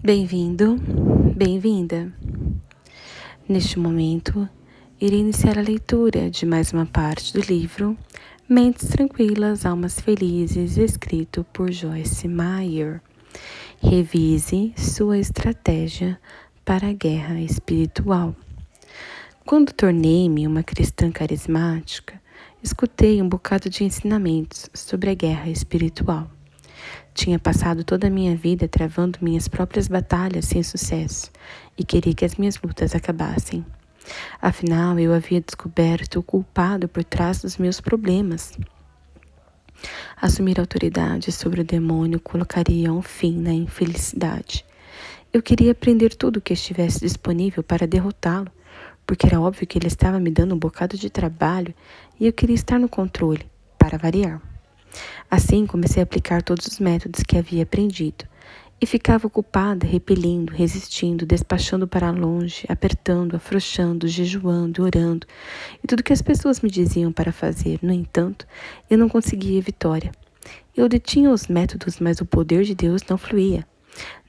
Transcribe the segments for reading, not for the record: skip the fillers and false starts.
Bem-vindo, bem-vinda. Neste momento, irei iniciar a leitura de mais uma parte do livro Mentes Tranquilas, Almas Felizes, escrito por Joyce Meyer. Revise sua estratégia para a guerra espiritual. Quando tornei-me uma cristã carismática, escutei um bocado de ensinamentos sobre a guerra espiritual. Tinha passado toda a minha vida travando minhas próprias batalhas sem sucesso e queria que as minhas lutas acabassem. Afinal, eu havia descoberto o culpado por trás dos meus problemas. Assumir autoridade sobre o demônio colocaria um fim na infelicidade. Eu queria aprender tudo o que estivesse disponível para derrotá-lo, porque era óbvio que ele estava me dando um bocado de trabalho e eu queria estar no controle, para variar. Assim, comecei a aplicar todos os métodos que havia aprendido. E ficava ocupada, repelindo, resistindo, despachando para longe, apertando, afrouxando, jejuando, orando, e tudo que as pessoas me diziam para fazer. No entanto, eu não conseguia vitória. Eu detinha os métodos, mas o poder de Deus não fluía.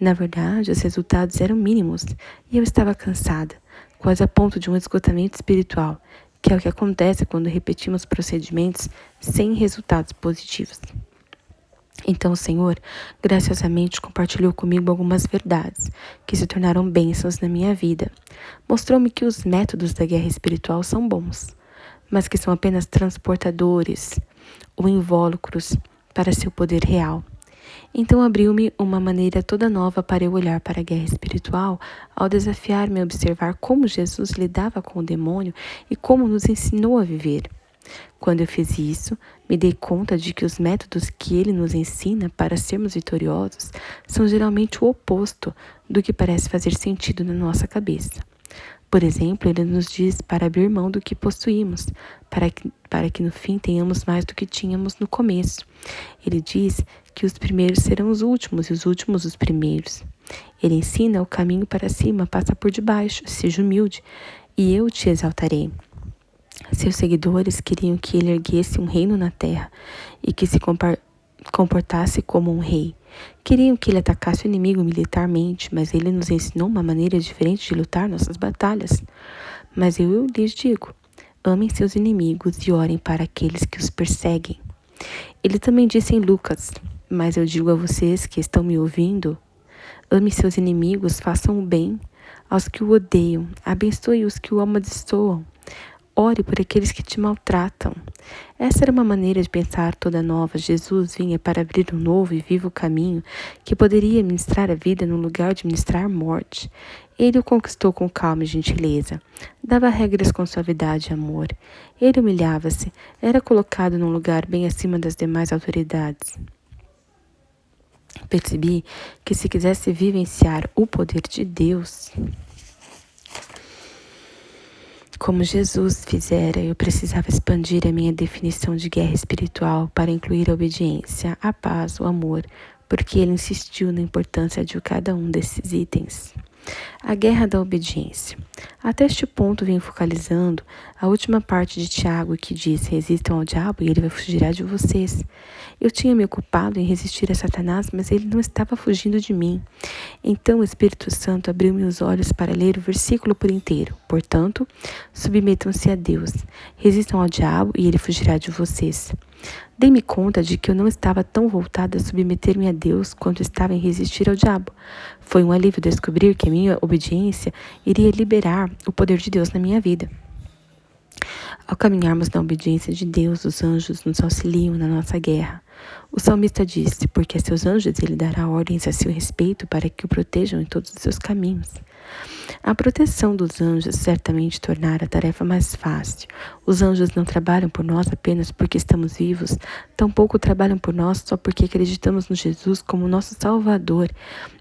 Na verdade, os resultados eram mínimos, e eu estava cansada, quase a ponto de um esgotamento espiritual, que é o que acontece quando repetimos procedimentos sem resultados positivos. Então o Senhor graciosamente compartilhou comigo algumas verdades que se tornaram bênçãos na minha vida. Mostrou-me que os métodos da guerra espiritual são bons, mas que são apenas transportadores ou invólucros para seu poder real. Então abriu-me uma maneira toda nova para eu olhar para a guerra espiritual ao desafiar-me a observar como Jesus lidava com o demônio e como nos ensinou a viver. Quando eu fiz isso, me dei conta de que os métodos que ele nos ensina para sermos vitoriosos são geralmente o oposto do que parece fazer sentido na nossa cabeça. Por exemplo, ele nos diz para abrir mão do que possuímos, para que no fim tenhamos mais do que tínhamos no começo. Ele diz que os primeiros serão os últimos e os últimos os primeiros. Ele ensina o caminho para cima, passa por debaixo, seja humilde, e eu te exaltarei. Seus seguidores queriam que ele erguesse um reino na terra e que se comportasse como um rei. Queriam que ele atacasse o inimigo militarmente, mas ele nos ensinou uma maneira diferente de lutar nossas batalhas. Mas eu lhes digo, amem seus inimigos e orem para aqueles que os perseguem. Ele também disse em Lucas, mas eu digo a vocês que estão me ouvindo, ame seus inimigos, façam o bem aos que o odeiam, abençoe os que o amaldiçoam. Ore por aqueles que te maltratam. Essa era uma maneira de pensar toda nova. Jesus vinha para abrir um novo e vivo caminho que poderia ministrar a vida no lugar de ministrar morte. Ele o conquistou com calma e gentileza. Dava regras com suavidade e amor. Ele humilhava-se. Era colocado num lugar bem acima das demais autoridades. Percebi que se quisesse vivenciar o poder de Deus, como Jesus fizera, eu precisava expandir a minha definição de guerra espiritual para incluir a obediência, a paz, o amor, porque ele insistiu na importância de cada um desses itens. A guerra da obediência. Até este ponto venho focalizando a última parte de Tiago que diz: resistam ao diabo e ele vai fugir de vocês. Eu tinha me ocupado em resistir a Satanás, mas ele não estava fugindo de mim. Então o Espírito Santo abriu-me os olhos para ler o versículo por inteiro. Portanto, submetam-se a Deus, resistam ao diabo e ele fugirá de vocês. Dei-me conta de que eu não estava tão voltada a submeter-me a Deus quanto estava em resistir ao diabo. Foi um alívio descobrir que a minha obediência iria liberar o poder de Deus na minha vida. Ao caminharmos na obediência de Deus, os anjos nos auxiliam na nossa guerra. O salmista disse, porque a seus anjos ele dará ordens a seu respeito para que o protejam em todos os seus caminhos. A proteção dos anjos certamente tornará a tarefa mais fácil. Os anjos não trabalham por nós apenas porque estamos vivos, tampouco trabalham por nós só porque acreditamos no Jesus como nosso Salvador.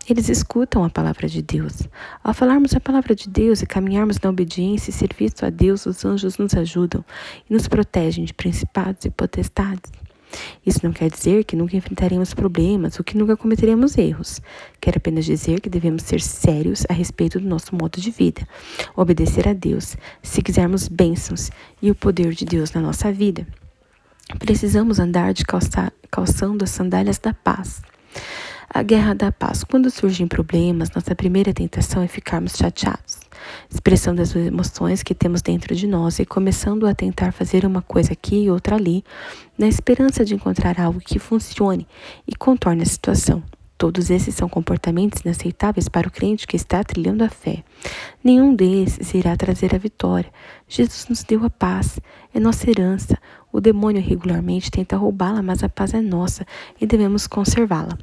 Eles escutam a palavra de Deus. Ao falarmos a palavra de Deus e caminharmos na obediência e serviço a Deus, os anjos nos ajudam e nos protegem de principados e potestades. Isso não quer dizer que nunca enfrentaremos problemas ou que nunca cometeremos erros. Quer apenas dizer que devemos ser sérios a respeito do nosso modo de vida, obedecer a Deus, se quisermos bênçãos e o poder de Deus na nossa vida. Precisamos andar calçando as sandálias da paz. A guerra da paz. Quando surgem problemas, nossa primeira tentação é ficarmos chateados, expressão das emoções que temos dentro de nós e começando a tentar fazer uma coisa aqui e outra ali, na esperança de encontrar algo que funcione e contorne a situação. Todos esses são comportamentos inaceitáveis para o crente que está trilhando a fé. Nenhum desses irá trazer a vitória. Jesus nos deu a paz, é nossa herança. O demônio regularmente tenta roubá-la, mas a paz é nossa e devemos conservá-la.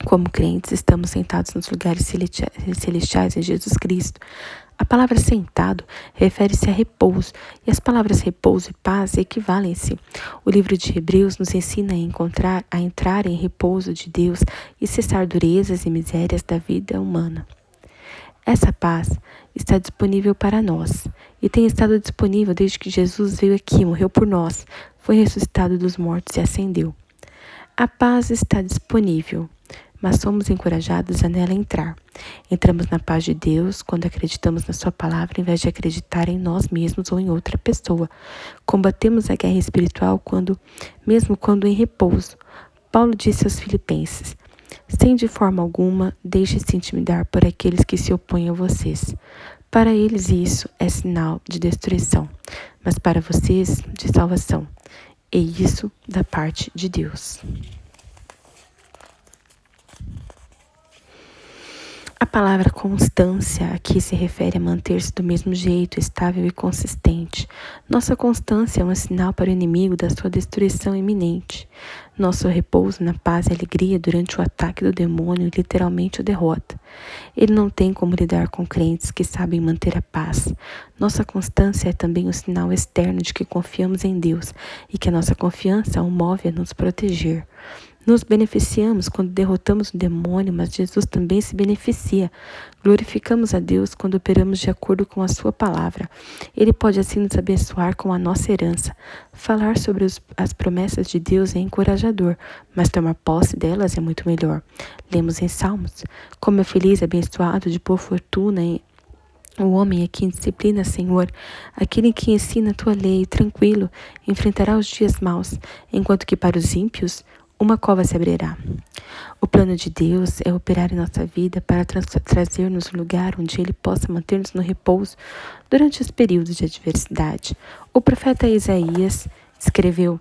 Como crentes, estamos sentados nos lugares celestiais em Jesus Cristo. A palavra sentado refere-se a repouso, e as palavras repouso e paz equivalem-se. O livro de Hebreus nos ensina a entrar em repouso de Deus e cessar durezas e misérias da vida humana. Essa paz está disponível para nós e tem estado disponível desde que Jesus veio aqui, morreu por nós, foi ressuscitado dos mortos e ascendeu. A paz está disponível, mas somos encorajados a nela entrar. Entramos na paz de Deus quando acreditamos na sua palavra em vez de acreditar em nós mesmos ou em outra pessoa. Combatemos a guerra espiritual mesmo quando em repouso. Paulo disse aos Filipenses: sem de forma alguma deixe-se intimidar por aqueles que se opõem a vocês. Para eles isso é sinal de destruição, mas para vocês de salvação. E isso da parte de Deus. A palavra constância aqui se refere a manter-se do mesmo jeito, estável e consistente. Nossa constância é um sinal para o inimigo da sua destruição iminente. Nosso repouso na paz e alegria durante o ataque do demônio literalmente o derrota. Ele não tem como lidar com crentes que sabem manter a paz. Nossa constância é também um sinal externo de que confiamos em Deus e que a nossa confiança o move a nos proteger. Nos beneficiamos quando derrotamos o demônio, mas Jesus também se beneficia. Glorificamos a Deus quando operamos de acordo com a sua palavra. Ele pode assim nos abençoar com a nossa herança. Falar sobre as promessas de Deus é encorajador, mas tomar posse delas é muito melhor. Lemos em Salmos: como é feliz e abençoado de boa fortuna o homem a quem disciplina, Senhor, aquele que ensina a tua lei, tranquilo, enfrentará os dias maus, enquanto que para os ímpios uma cova se abrirá. O plano de Deus é operar em nossa vida para trazer-nos um lugar onde Ele possa manter-nos no repouso durante os períodos de adversidade. O profeta Isaías escreveu: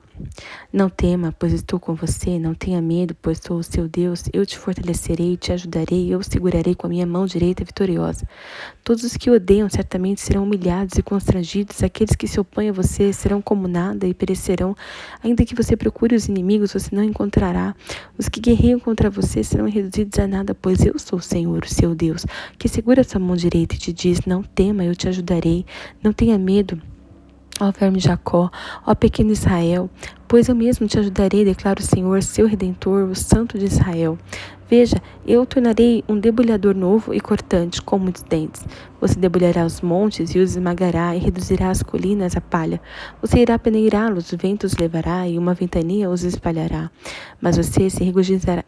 não tema, pois estou com você, não tenha medo, pois sou o seu Deus, eu te fortalecerei, te ajudarei, eu segurarei com a minha mão direita vitoriosa. Todos os que o odeiam certamente serão humilhados e constrangidos, aqueles que se opõem a você serão como nada e perecerão. Ainda que você procure os inimigos, você não encontrará. Os que guerreiam contra você serão reduzidos a nada, pois eu sou o Senhor, o seu Deus, que segura sua mão direita e te diz: não tema, eu te ajudarei, não tenha medo, ó verme Jacó, ó pequeno Israel, pois eu mesmo te ajudarei, declara o Senhor, seu Redentor, o Santo de Israel. Veja, eu tornarei um debulhador novo e cortante, com muitos dentes. Você debulhará os montes e os esmagará, e reduzirá as colinas a palha. Você irá peneirá-los, o vento os levará, e uma ventania os espalhará. Mas você se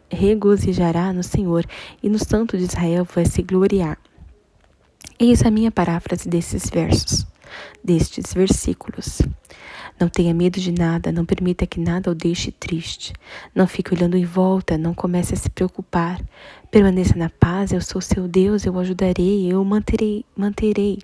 regozijará no Senhor, e no Santo de Israel vai se gloriar. Eis a minha paráfrase destes versículos. Não tenha medo de nada, não permita que nada o deixe triste. Não fique olhando em volta, não comece a se preocupar. Permaneça na paz, eu sou seu Deus, eu o ajudarei, eu o manterei.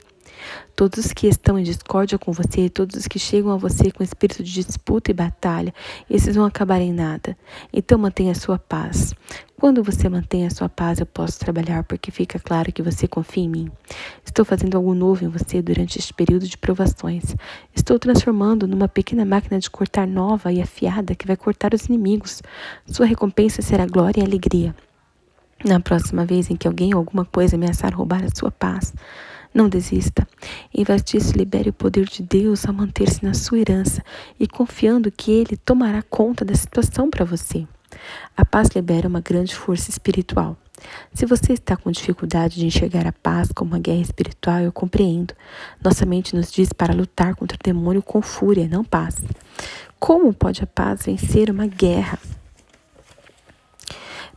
Todos os que estão em discórdia com você, todos os que chegam a você com espírito de disputa e batalha, esses vão acabar em nada. Então mantenha a sua paz. Quando você mantém a sua paz, eu posso trabalhar porque fica claro que você confia em mim. Estou fazendo algo novo em você durante este período de provações. Estou transformando numa pequena máquina de cortar nova e afiada que vai cortar os inimigos. Sua recompensa será glória e alegria. Na próxima vez em que alguém ou alguma coisa ameaçar roubar a sua paz, não desista. Em vez disso, libere o poder de Deus a manter-se na sua herança e confiando que Ele tomará conta da situação para você. A paz libera uma grande força espiritual. Se você está com dificuldade de enxergar a paz como uma guerra espiritual, eu compreendo. Nossa mente nos diz para lutar contra o demônio com fúria, não paz. Como pode a paz vencer uma guerra?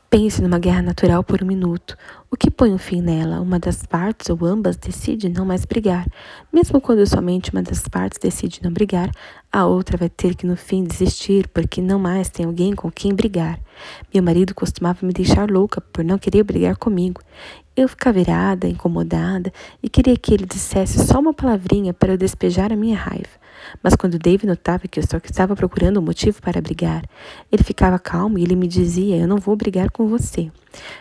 Pense numa guerra natural por um minuto. O que põe um fim nela? Uma das partes ou ambas decide não mais brigar. Mesmo quando somente uma das partes decide não brigar, A outra vai ter que no fim desistir porque não mais tem alguém com quem brigar. Meu marido costumava me deixar louca por não querer brigar comigo. Eu ficava irada, incomodada e queria que ele dissesse só uma palavrinha para eu despejar a minha raiva. Mas quando Dave notava que eu só estava procurando um motivo para brigar, ele ficava calmo e ele me dizia: eu não vou brigar com você.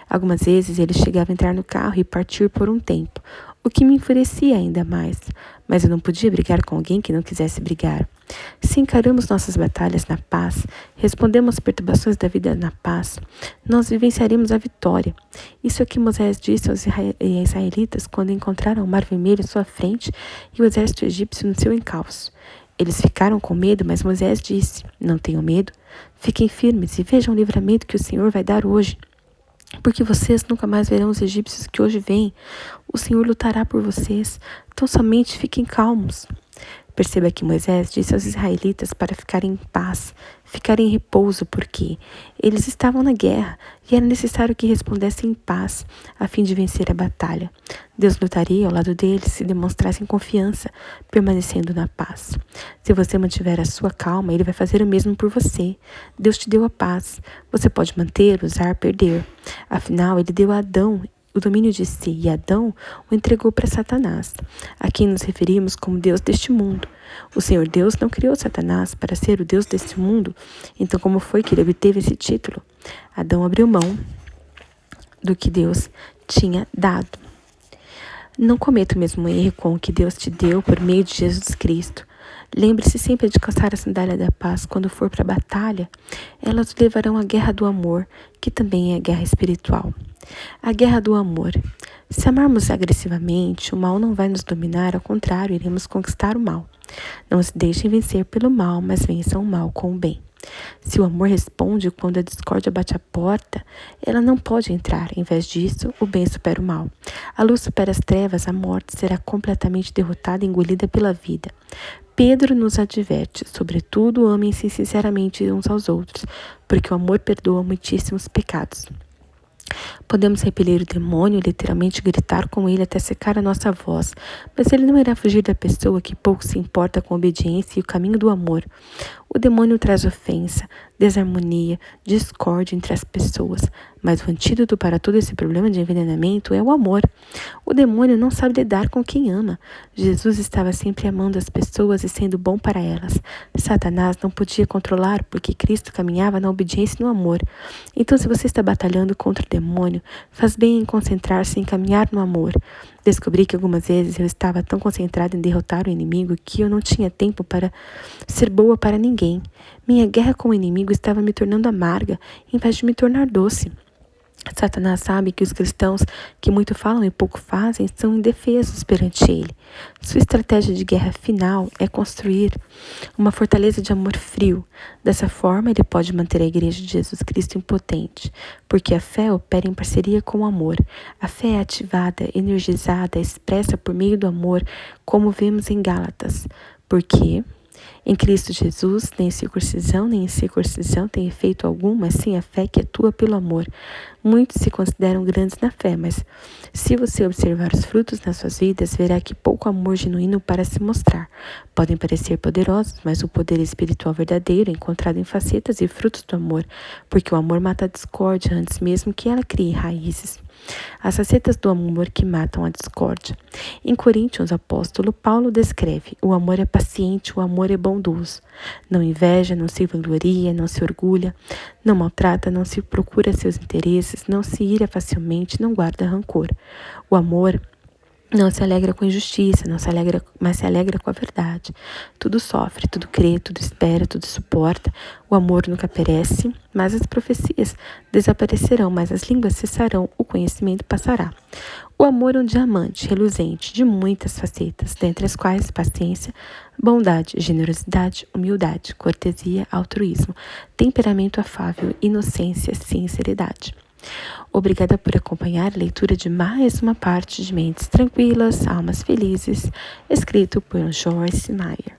Algumas vezes ele chegava a entrar no carro e partir por um tempo, o que me enfurecia ainda mais. Mas eu não podia brigar com alguém que não quisesse brigar. Se encaramos nossas batalhas na paz, respondemos às perturbações da vida na paz, nós vivenciaremos a vitória. Isso é o que Moisés disse aos israelitas quando encontraram o Mar Vermelho à sua frente e o exército egípcio no seu encalço. Eles ficaram com medo, mas Moisés disse: não tenham medo, fiquem firmes e vejam o livramento que o Senhor vai dar hoje. Porque vocês nunca mais verão os egípcios que hoje vêm. O Senhor lutará por vocês, então somente fiquem calmos. Perceba que Moisés disse aos israelitas para ficarem em paz, ficarem em repouso, porque eles estavam na guerra e era necessário que respondessem em paz, a fim de vencer a batalha. Deus lutaria ao lado deles se demonstrassem confiança, permanecendo na paz. Se você mantiver a sua calma, Ele vai fazer o mesmo por você. Deus te deu a paz. Você pode manter, usar, perder. Afinal, Ele deu a Adão o domínio de si, e Adão o entregou para Satanás, a quem nos referimos como Deus deste mundo. O Senhor Deus não criou Satanás para ser o Deus deste mundo, então como foi que ele obteve esse título? Adão abriu mão do que Deus tinha dado. Não cometa o mesmo erro com o que Deus te deu por meio de Jesus Cristo. Lembre-se sempre de calçar a sandália da paz quando for para a batalha. Elas levarão à guerra do amor, que também é a guerra espiritual. A guerra do amor. Se amarmos agressivamente, o mal não vai nos dominar, ao contrário, iremos conquistar o mal. Não se deixem vencer pelo mal, mas vençam o mal com o bem. Se o amor responde quando a discórdia bate a porta, ela não pode entrar. Em vez disso, o bem supera o mal. A luz supera as trevas, a morte será completamente derrotada e engolida pela vida. Pedro nos adverte: sobretudo, amem-se sinceramente uns aos outros, porque o amor perdoa muitíssimos pecados. Podemos repelir o demônio, literalmente gritar com ele até secar a nossa voz, mas ele não irá fugir da pessoa que pouco se importa com a obediência e o caminho do amor. O demônio traz ofensa, desarmonia, discórdia entre as pessoas, mas o antídoto para todo esse problema de envenenamento é o amor. O demônio não sabe lidar com quem ama. Jesus estava sempre amando as pessoas e sendo bom para elas. Satanás não podia controlar porque Cristo caminhava na obediência e no amor. Então, se você está batalhando contra o demônio, faz bem em concentrar-se em caminhar no amor. Descobri que algumas vezes eu estava tão concentrada em derrotar o inimigo que eu não tinha tempo para ser boa para ninguém. Minha guerra com o inimigo estava me tornando amarga, em vez de me tornar doce. Satanás sabe que os cristãos que muito falam e pouco fazem são indefesos perante ele. Sua estratégia de guerra final é construir uma fortaleza de amor frio. Dessa forma, ele pode manter a Igreja de Jesus Cristo impotente, porque a fé opera em parceria com o amor. A fé é ativada, energizada, expressa por meio do amor, como vemos em Gálatas. Porque em Cristo Jesus, nem circuncisão nem incircuncisão tem efeito algum, mas sim a fé que atua pelo amor. Muitos se consideram grandes na fé, mas se você observar os frutos nas suas vidas, verá que pouco amor genuíno para se mostrar. Podem parecer poderosos, mas o poder espiritual verdadeiro é encontrado em facetas e frutos do amor, porque o amor mata a discórdia antes mesmo que ela crie raízes. As facetas do amor que matam a discórdia. Em Coríntios, o apóstolo Paulo descreve: o amor é paciente, o amor é bondoso. Não inveja, não se vangloria, não se orgulha, não maltrata, não se procura seus interesses, não se ira facilmente, não guarda rancor. O amor não se alegra com injustiça, mas se alegra com a verdade. Tudo sofre, tudo crê, tudo espera, tudo suporta. O amor nunca perece, mas as profecias desaparecerão, mas as línguas cessarão, o conhecimento passará. O amor é um diamante reluzente de muitas facetas, dentre as quais paciência, bondade, generosidade, humildade, cortesia, altruísmo, temperamento afável, inocência, sinceridade. Obrigada por acompanhar a leitura de mais uma parte de Mentes Tranquilas, Almas Felizes, escrito por Joyce Meyer.